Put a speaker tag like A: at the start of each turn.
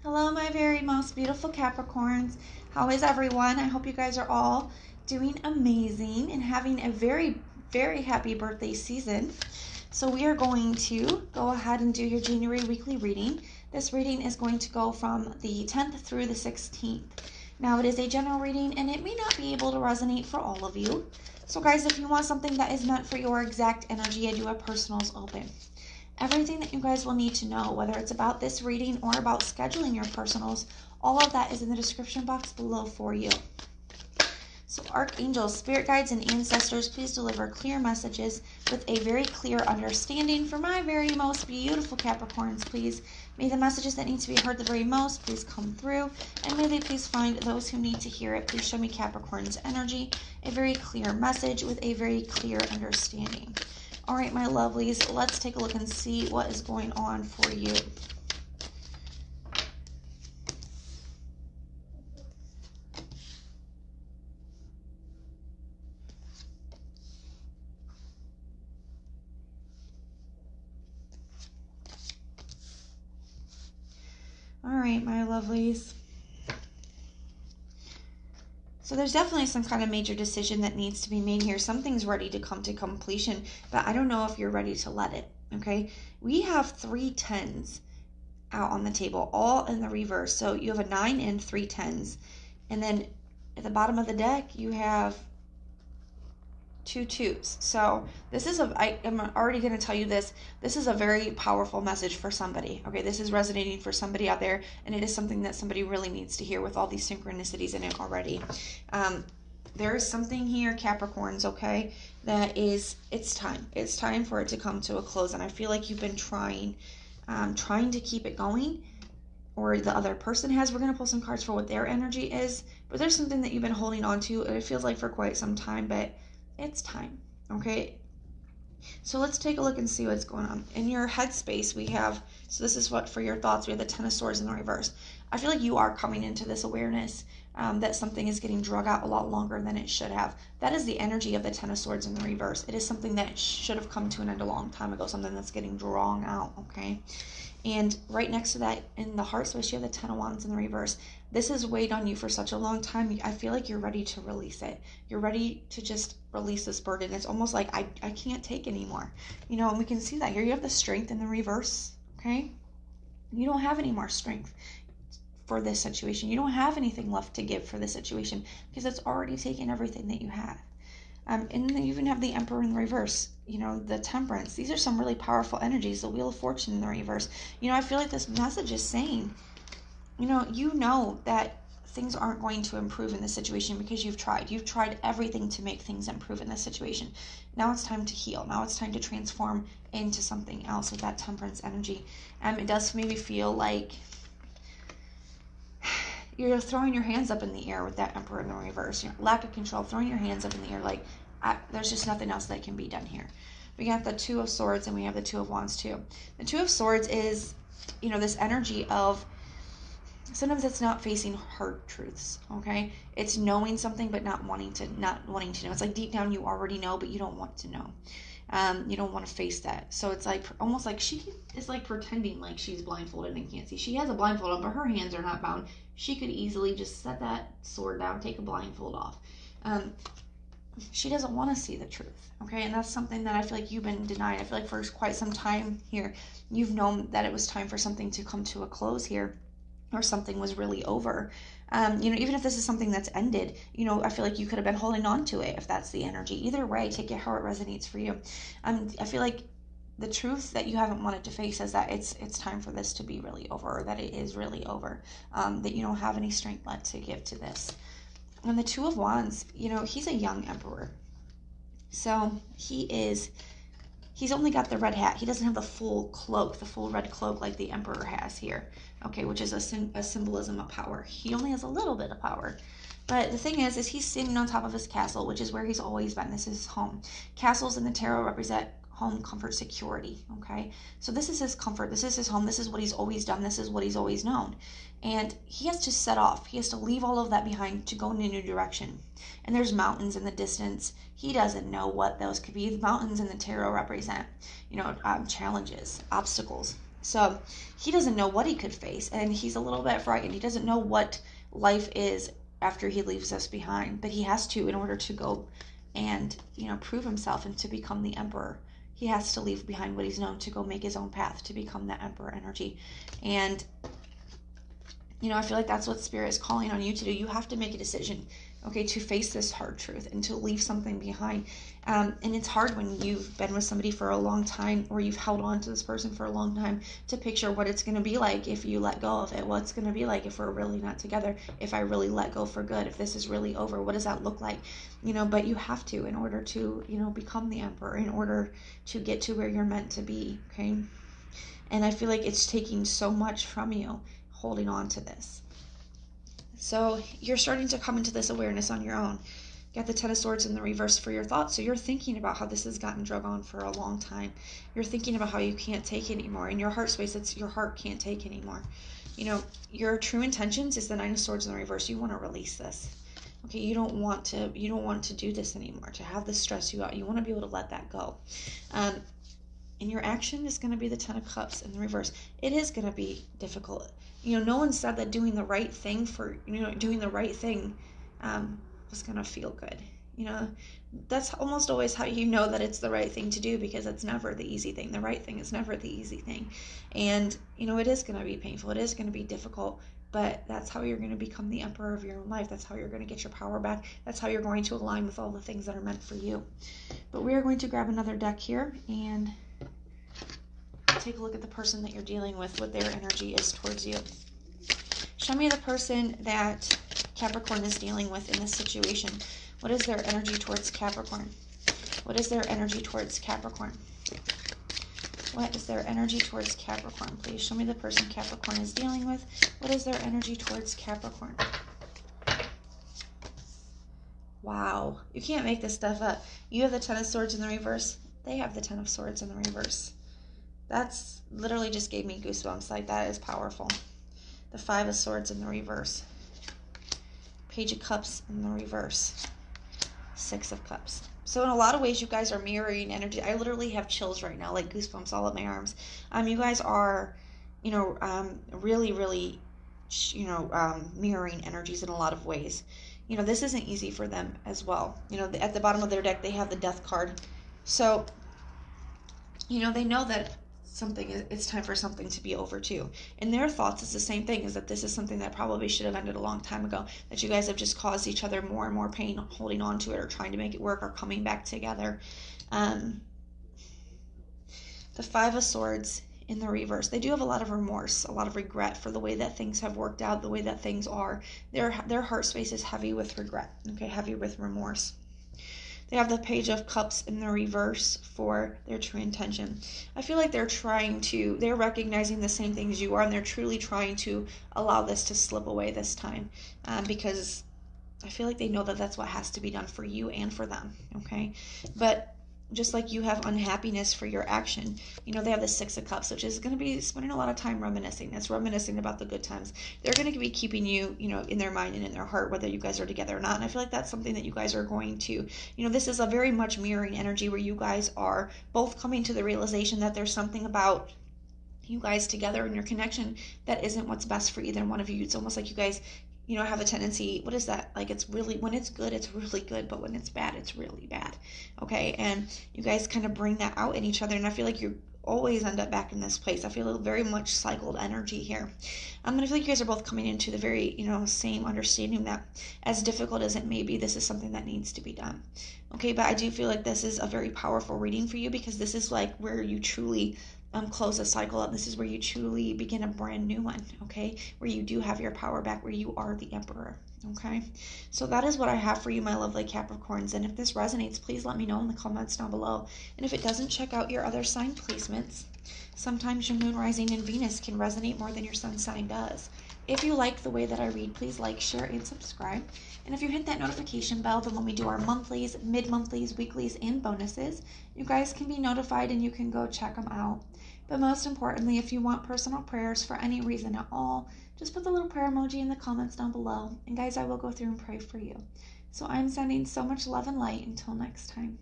A: Hello, my very most beautiful Capricorns. How is everyone? I hope you guys are all doing amazing and having a very, very happy birthday season. So we are going to go ahead and do your January weekly reading. This reading is going to go from the 10th through the 16th. Now, it is a general reading and it may not be able to resonate for all of you. So guys, if you want something that is meant for your exact energy, I do have personals open. Everything that you guys will need to know, whether it's about this reading or about scheduling your personals, all of that is in the description box below for you. So archangels, spirit guides, and ancestors, please deliver clear messages with a very clear understanding for my very most beautiful Capricorns, please. May the messages that need to be heard the very most please come through, and may they please find those who need to hear it. Please show me Capricorn's energy, a very clear message with a very clear understanding. All right, my lovelies, let's take a look and see what is going on for you. All right, my lovelies. So there's definitely some kind of major decision that needs to be made here. Something's ready to come to completion, but I don't know if you're ready to let it, okay? We have 3 10s out on the table, all in the reverse. So you have a 9 and 3 10s. And then at the bottom of the deck, you have 2 2s. So this is I am already going to tell you this. This is a very powerful message for somebody. Okay, this is resonating for somebody out there, and it is something that somebody really needs to hear with all these synchronicities in it already. There is something here, Capricorns, okay, that is, it's time. It's time for it to come to a close, and I feel like you've been trying to keep it going, or the other person has. We're going to pull some cards for what their energy is, but there's something that you've been holding on to, it feels like, for quite some time, but it's time, okay? So let's take a look and see what's going on. In your headspace, we have, so this is what for your thoughts, we have the 10 of Swords in the reverse. I feel like you are coming into this awareness that something is getting drug out a lot longer than it should have. That is the energy of the 10 of Swords in the reverse. It is something that should have come to an end a long time ago, something that's getting drawn out, okay? And right next to that, in the heart space, you have the 10 of Wands in the reverse. This has weighed on you for such a long time. I feel like you're ready to release it. You're ready to just release this burden. It's almost like, I can't take anymore. You know, and we can see that here. You have the strength in the reverse, okay? You don't have any more strength for this situation. You don't have anything left to give for this situation because it's already taken everything that you have. And then you even have the Emperor in the reverse, you know, the Temperance. These are some really powerful energies. The Wheel of Fortune in the reverse. You know, I feel like this message is saying, you know that things aren't going to improve in this situation because you've tried. You've tried everything to make things improve in this situation. Now it's time to heal. Now it's time to transform into something else with that Temperance energy. It does maybe feel like you're throwing your hands up in the air with that Emperor in the reverse. Your lack of control, throwing your hands up in the air like, there's just nothing else that can be done here. We got the 2 of Swords and we have the 2 of Wands too. The 2 of Swords is, you know, this energy of, sometimes it's not facing hard truths, okay? It's knowing something but not wanting to know. It's like deep down you already know, but you don't want to know. You don't want to face that. So it's like almost like she is like pretending like she's blindfolded and can't see. She has a blindfold on, but her hands are not bound. She could easily just set that sword down, take a blindfold off. She doesn't want to see the truth, okay? And that's something that I feel like you've been denied. I feel like for quite some time here, you've known that it was time for something to come to a close here, or something was really over. You know, even if this is something that's ended, you know, I feel like you could have been holding on to it if that's the energy. Either way, take it how it resonates for you. I feel like the truth that you haven't wanted to face is that it's time for this to be really over, or that it is really over, that you don't have any strength left to give to this. And the 2 of Wands, you know, he's a young emperor. So he's only got the red hat. He doesn't have the full cloak, the full red cloak like the emperor has here, okay, which is a symbolism of power. He only has a little bit of power. But the thing is he's sitting on top of his castle, which is where he's always been. This is his home. Castles in the tarot represent home, comfort, security, okay? So this is his comfort. This is his home. This is what he's always done. This is what he's always known. And he has to set off. He has to leave all of that behind to go in a new direction. And there's mountains in the distance. He doesn't know what those could be. The mountains in the tarot represent, you know, challenges, obstacles. So he doesn't know what he could face, and he's a little bit frightened. He doesn't know what life is after he leaves us behind, but he has to, in order to go and, prove himself and to become the emperor. He has to leave behind what he's known to go make his own path to become that emperor energy. And I feel like that's what Spirit is calling on you to do. You have to make a decision, okay, to face this hard truth and to leave something behind. And it's hard when you've been with somebody for a long time, or you've held on to this person for a long time, to picture what it's going to be like if you let go of it. What's going to be like if we're really not together, if I really let go for good, if this is really over, what does that look like? But you have to, in order to, become the emperor, in order to get to where you're meant to be, okay? And I feel like it's taking so much from you holding on to this. So you're starting to come into this awareness on your own. Got the Ten of Swords in the reverse for your thoughts. So you're thinking about how this has gotten drug on for a long time. You're thinking about how you can't take anymore. In your heart space, it's your heart can't take anymore. Your true intentions is the Nine of Swords in the reverse. You want to release this. Okay, you don't want to do this anymore, to have this stress you out. You want to be able to let that go. And your action is going to be the Ten of Cups in the reverse. It is going to be difficult. No one said that doing the right thing was going to feel good. That's almost always how you know that it's the right thing to do, because it's never the easy thing. The right thing is never the easy thing. And, it is going to be painful. It is going to be difficult, but that's how you're going to become the emperor of your own life. That's how you're going to get your power back. That's how you're going to align with all the things that are meant for you. But we are going to grab another deck here and take a look at the person that you're dealing with, what their energy is towards you. Show me the person that Capricorn is dealing with in this situation. What is their energy towards Capricorn? What is their energy towards Capricorn? What is their energy towards Capricorn? Please show me the person Capricorn is dealing with. What is their energy towards Capricorn? Wow. You can't make this stuff up. You have the Ten of Swords in the reverse. They have the Ten of Swords in the reverse. That's literally just gave me goosebumps. Like, that is powerful. The Five of Swords in the reverse. Page of Cups in the reverse. Six of Cups. So in a lot of ways, you guys are mirroring energy. I literally have chills right now, like goosebumps all up my arms. You guys are, really, really, mirroring energies in a lot of ways. This isn't easy for them as well. At the bottom of their deck, they have the Death card. So, they know that it's time for something to be over too. In their thoughts, it's the same thing, is that this is something that probably should have ended a long time ago, that you guys have just caused each other more and more pain holding on to it, or trying to make it work, or coming back together. The Five of Swords in the reverse. They do have a lot of remorse, a lot of regret for the way that things have worked out, the way that things are. Their heart space is heavy with regret, okay, heavy with remorse. They have the Page of Cups in the reverse for their true intention. I feel like they're recognizing the same things you are, and they're truly trying to allow this to slip away this time, because I feel like they know that that's what has to be done for you and for them, okay? But just like you have unhappiness for your action, they have the Six of Cups, which is going to be spending a lot of time reminiscing. It's reminiscing about the good times. They're going to be keeping you, in their mind and in their heart, whether you guys are together or not. And I feel like that's something that you guys are going to, this is a very much mirroring energy, where you guys are both coming to the realization that there's something about you guys together and your connection that isn't what's best for either one of you. It's almost like you guys, have a tendency, what is that? Like, it's really, when it's good, it's really good, but when it's bad, it's really bad. Okay. And you guys kind of bring that out in each other. And I feel like you always end up back in this place. I feel very much cycled energy here. I feel like you guys are both coming into the very, same understanding that, as difficult as it may be, this is something that needs to be done. Okay. But I do feel like this is a very powerful reading for you, because this is like where you truly close a cycle up. This is where you truly begin a brand new one, okay? Where you do have your power back, where you are the emperor, okay? So that is what I have for you, my lovely Capricorns. And if this resonates, please let me know in the comments down below. And if it doesn't, check out your other sign placements. Sometimes your moon, rising, and Venus can resonate more than your sun sign does. If you like the way that I read, please like, share, and subscribe. And if you hit that notification bell, then when we do our monthlies, mid-monthlies, weeklies, and bonuses, you guys can be notified and you can go check them out. But most importantly, if you want personal prayers for any reason at all, just put the little prayer emoji in the comments down below. And guys, I will go through and pray for you. So I'm sending so much love and light. Until next time.